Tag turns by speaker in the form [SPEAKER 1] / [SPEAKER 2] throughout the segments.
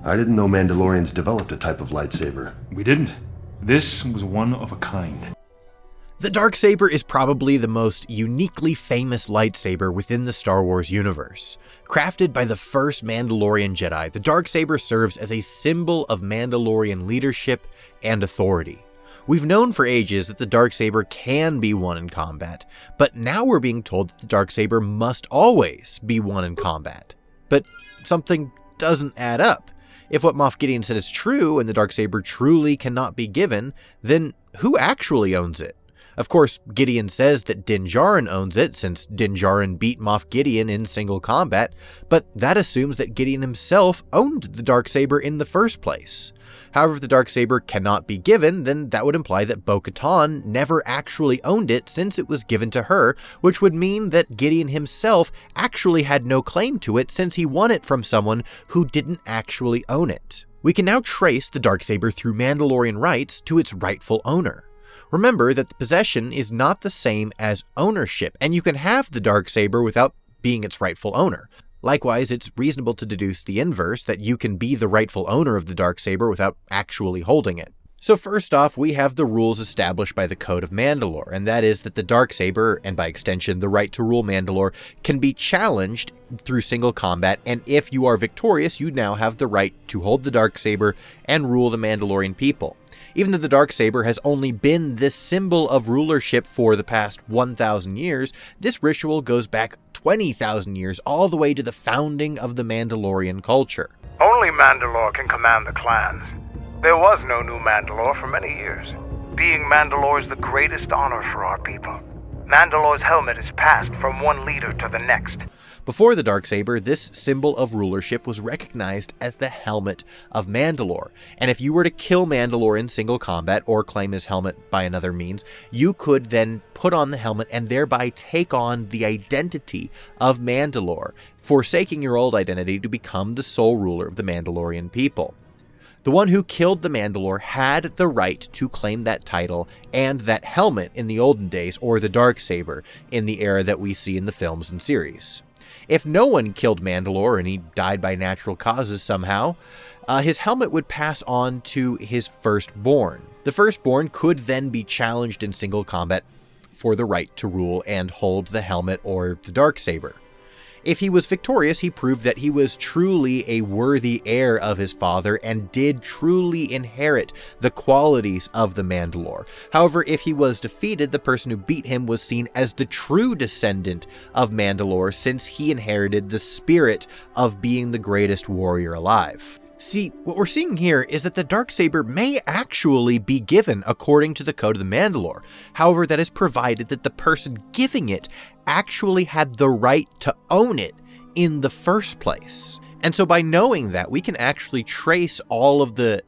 [SPEAKER 1] I didn't know Mandalorians developed a type of lightsaber.
[SPEAKER 2] We didn't. This was one of a kind.
[SPEAKER 3] The Darksaber is probably the most uniquely famous lightsaber within the Star Wars universe. Crafted by the first Mandalorian Jedi, the Darksaber serves as a symbol of Mandalorian leadership and authority. We've known for ages that the Darksaber can be won in combat, but now we're being told that the Darksaber must always be won in combat. But something doesn't add up. If what Moff Gideon said is true and the Darksaber truly cannot be given, then who actually owns it? Of course, Gideon says that Djarin owns it, since Djarin beat Moff Gideon in single combat, but that assumes that Gideon himself owned the Darksaber in the first place. However, if the Darksaber cannot be given, then that would imply that Bo Katan never actually owned it since it was given to her, which would mean that Gideon himself actually had no claim to it since he won it from someone who didn't actually own it. We can now trace the Darksaber through Mandalorian rights to its rightful owner. Remember that the possession is not the same as ownership, and you can have the Darksaber without being its rightful owner. Likewise, it's reasonable to deduce the inverse, that you can be the rightful owner of the Darksaber without actually holding it. So first off, we have the rules established by the Code of Mandalore, and that is that the Darksaber, and by extension the right to rule Mandalore, can be challenged through single combat, and if you are victorious, you now have the right to hold the Darksaber and rule the Mandalorian people. Even though the Darksaber has only been this symbol of rulership for the past 1,000 years, this ritual goes back 20,000 years, all the way to the founding of the Mandalorian culture.
[SPEAKER 4] Only Mandalore can command the clans. There was no new Mandalore for many years. Being Mandalore is the greatest honor for our people. Mandalore's helmet is passed from one leader to the next.
[SPEAKER 3] Before the Darksaber, this symbol of rulership was recognized as the helmet of Mandalore, and if you were to kill Mandalore in single combat or claim his helmet by another means, you could then put on the helmet and thereby take on the identity of Mandalore, forsaking your old identity to become the sole ruler of the Mandalorian people. The one who killed the Mandalore had the right to claim that title and that helmet in the olden days, or the Darksaber in the era that we see in the films and series. If no one killed Mandalore and he died by natural causes somehow, his helmet would pass on to his firstborn. The firstborn could then be challenged in single combat for the right to rule and hold the helmet or the Darksaber. If he was victorious, he proved that he was truly a worthy heir of his father and did truly inherit the qualities of the Mandalore. However, if he was defeated, the person who beat him was seen as the true descendant of Mandalore, since he inherited the spirit of being the greatest warrior alive. See, what we're seeing here is that the Darksaber may actually be given according to the Code of the Mandalore. However, that is provided that the person giving it actually had the right to own it in the first place. And so by knowing that, we can actually trace all of the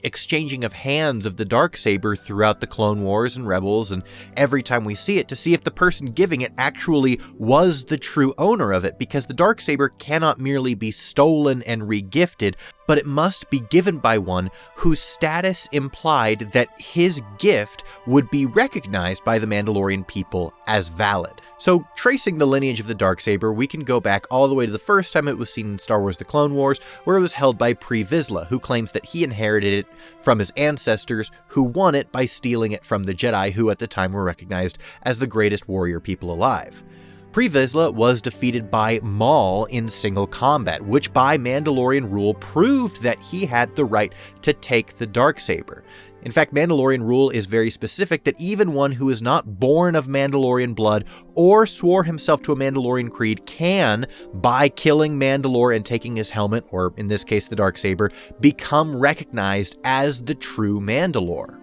[SPEAKER 3] exchanging of hands of the Darksaber throughout the Clone Wars and Rebels, and every time we see it, to see if the person giving it actually was the true owner of it, because the Darksaber cannot merely be stolen and regifted, but it must be given by one whose status implied that his gift would be recognized by the Mandalorian people as valid. So, tracing the lineage of the Darksaber, we can go back all the way to the first time it was seen in Star Wars The Clone Wars, where it was held by Pre Vizsla, who claims that he inherited it from his ancestors, who won it by stealing it from the Jedi, who at the time were recognized as the greatest warrior people alive. Pre Vizsla was defeated by Maul in single combat, which by Mandalorian rule proved that he had the right to take the Darksaber. In fact, Mandalorian rule is very specific that even one who is not born of Mandalorian blood or swore himself to a Mandalorian creed can, by killing Mandalore and taking his helmet, or in this case the Darksaber, become recognized as the true Mandalore.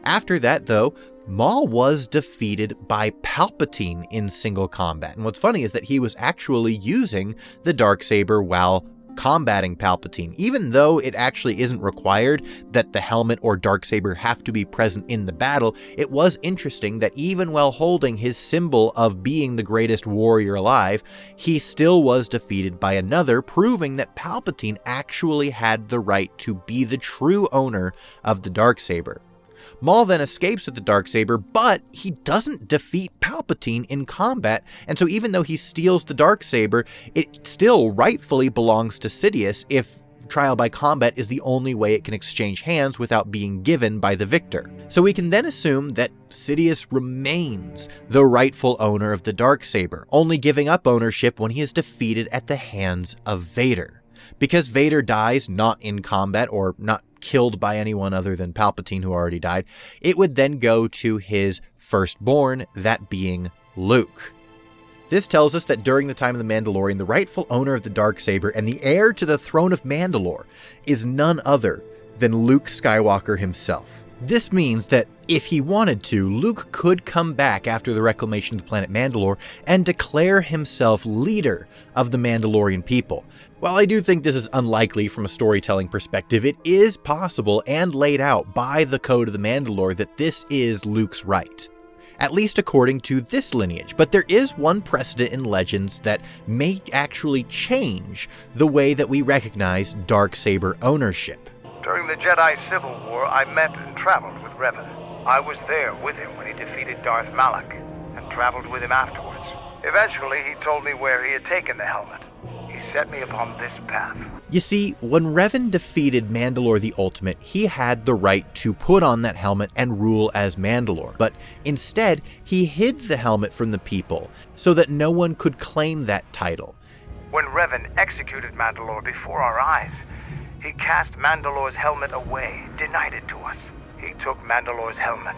[SPEAKER 3] After that, though, Maul was defeated by Palpatine in single combat. And what's funny is that he was actually using the Darksaber while combating Palpatine, even though it actually isn't required that the helmet or Darksaber have to be present in the battle. It was interesting that even while holding his symbol of being the greatest warrior alive, he still was defeated by another, proving that Palpatine actually had the right to be the true owner of the Darksaber. Maul then escapes with the Darksaber, but he doesn't defeat Palpatine in combat, and so even though he steals the Darksaber, it still rightfully belongs to Sidious if trial by combat is the only way it can exchange hands without being given by the victor. So we can then assume that Sidious remains the rightful owner of the Darksaber, only giving up ownership when he is defeated at the hands of Vader. Because Vader dies not in combat or not killed by anyone other than Palpatine, who already died, it would then go to his firstborn, that being Luke. This tells us that during the time of the Mandalorian, the rightful owner of the Darksaber and the heir to the throne of Mandalore is none other than Luke Skywalker himself. This means that if he wanted to, Luke could come back after the reclamation of the planet Mandalore and declare himself leader of the Mandalorian people. While I do think this is unlikely from a storytelling perspective, it is possible and laid out by the Code of the Mandalore that this is Luke's right. At least according to this lineage, but there is one precedent in Legends that may actually change the way that we recognize Darksaber ownership.
[SPEAKER 4] During the Jedi Civil War, I met and traveled with Revan. I was there with him when he defeated Darth Malak, and traveled with him afterwards. Eventually, he told me where he had taken the helmet. He set me upon this path.
[SPEAKER 3] You see, when Revan defeated Mandalore the Ultimate, he had the right to put on that helmet and rule as Mandalore, but instead, he hid the helmet from the people so that no one could claim that title.
[SPEAKER 4] When Revan executed Mandalore before our eyes, he cast Mandalore's helmet away, denied it to us. He took Mandalore's helmet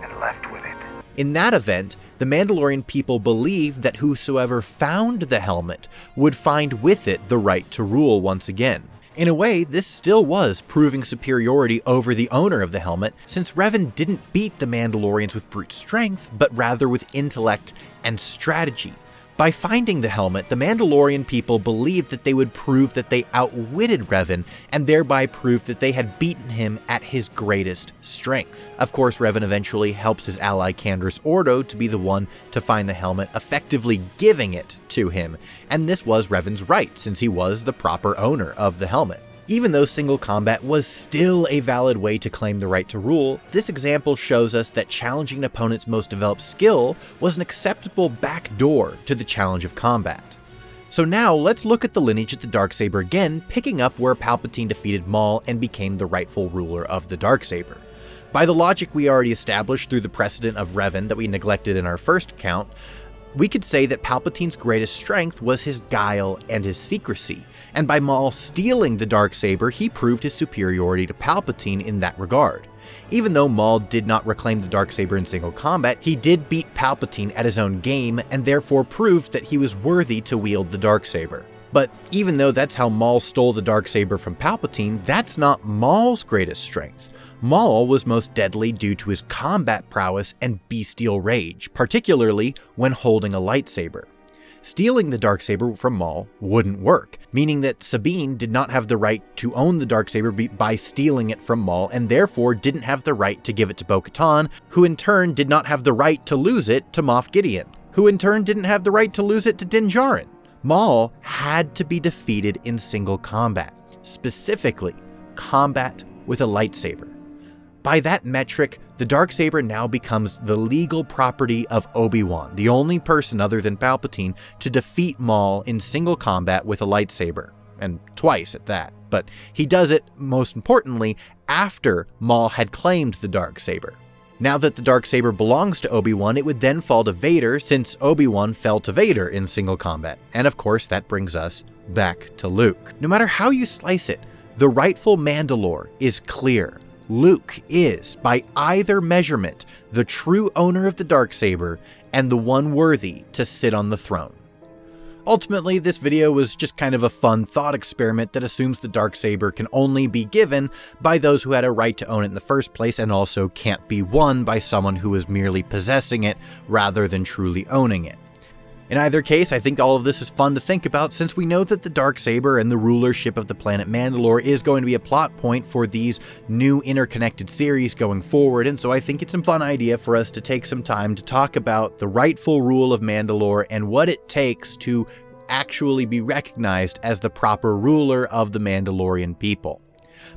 [SPEAKER 4] and left with it.
[SPEAKER 3] In that event, the Mandalorian people believed that whosoever found the helmet would find with it the right to rule once again. In a way, this still was proving superiority over the owner of the helmet, since Revan didn't beat the Mandalorians with brute strength, but rather with intellect and strategy. By finding the helmet, the Mandalorian people believed that they would prove that they outwitted Revan, and thereby prove that they had beaten him at his greatest strength. Of course, Revan eventually helps his ally Canderous Ordo to be the one to find the helmet, effectively giving it to him, and this was Revan's right, since he was the proper owner of the helmet. Even though single combat was still a valid way to claim the right to rule, this example shows us that challenging an opponent's most developed skill was an acceptable backdoor to the challenge of combat. So now let's look at the lineage of the Darksaber again, picking up where Palpatine defeated Maul and became the rightful ruler of the Darksaber. By the logic we already established through the precedent of Revan that we neglected in our first account, we could say that Palpatine's greatest strength was his guile and his secrecy, and by Maul stealing the Darksaber, he proved his superiority to Palpatine in that regard. Even though Maul did not reclaim the Darksaber in single combat, he did beat Palpatine at his own game, and therefore proved that he was worthy to wield the Darksaber. But even though that's how Maul stole the Darksaber from Palpatine, that's not Maul's greatest strength. Maul was most deadly due to his combat prowess and bestial rage, particularly when holding a lightsaber. Stealing the Darksaber from Maul wouldn't work, meaning that Sabine did not have the right to own the Darksaber by stealing it from Maul, and therefore didn't have the right to give it to Bo Katan, who in turn did not have the right to lose it to Moff Gideon, who in turn didn't have the right to lose it to Djarin. Maul had to be defeated in single combat, specifically combat with a lightsaber. By that metric, the Darksaber now becomes the legal property of Obi-Wan, the only person other than Palpatine to defeat Maul in single combat with a lightsaber, and twice at that. But he does it, most importantly, after Maul had claimed the Darksaber. Now that the Darksaber belongs to Obi-Wan, it would then fall to Vader, since Obi-Wan fell to Vader in single combat. And of course, that brings us back to Luke. No matter how you slice it, the rightful Mandalore is clear. Luke is, by either measurement, the true owner of the Darksaber and the one worthy to sit on the throne. Ultimately, this video was just kind of a fun thought experiment that assumes the Darksaber can only be given by those who had a right to own it in the first place, and also can't be won by someone who is merely possessing it rather than truly owning it. In either case, I think all of this is fun to think about, since we know that the Darksaber and the rulership of the planet Mandalore is going to be a plot point for these new interconnected series going forward, and so I think it's a fun idea for us to take some time to talk about the rightful rule of Mandalore and what it takes to actually be recognized as the proper ruler of the Mandalorian people.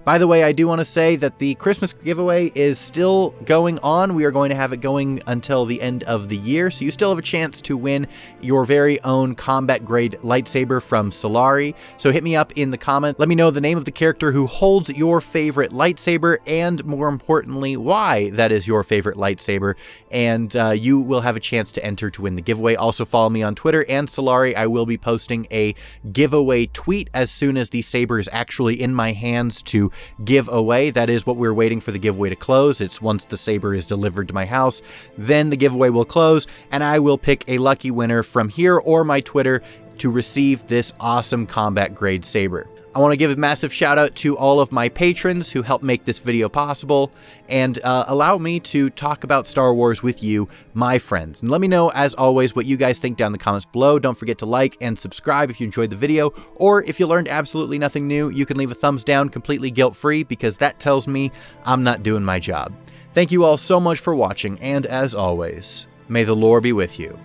[SPEAKER 3] By the way, I do want to say that the Christmas giveaway is still going on. We are going to have it going until the end of the year, so you still have a chance to win your very own combat-grade lightsaber from Solari. So hit me up in the comment. Let me know the name of the character who holds your favorite lightsaber, and more importantly, why that is your favorite lightsaber, and you will have a chance to enter to win the giveaway. Also follow me on Twitter and Solari. I will be posting a giveaway tweet as soon as the saber is actually in my hands to give away. That is what we're waiting for the giveaway to close. It's once the saber is delivered to my house, then the giveaway will close, and I will pick a lucky winner from here or my Twitter to receive this awesome combat grade saber. I want to give a massive shout out to all of my patrons who help make this video possible and allow me to talk about Star Wars with you, my friends. And let me know, as always, what you guys think down in the comments below. Don't forget to like and subscribe if you enjoyed the video, or if you learned absolutely nothing new, you can leave a thumbs down completely guilt-free, because that tells me I'm not doing my job. Thank you all so much for watching, and as always, may the lore be with you,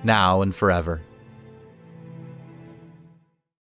[SPEAKER 3] now and forever.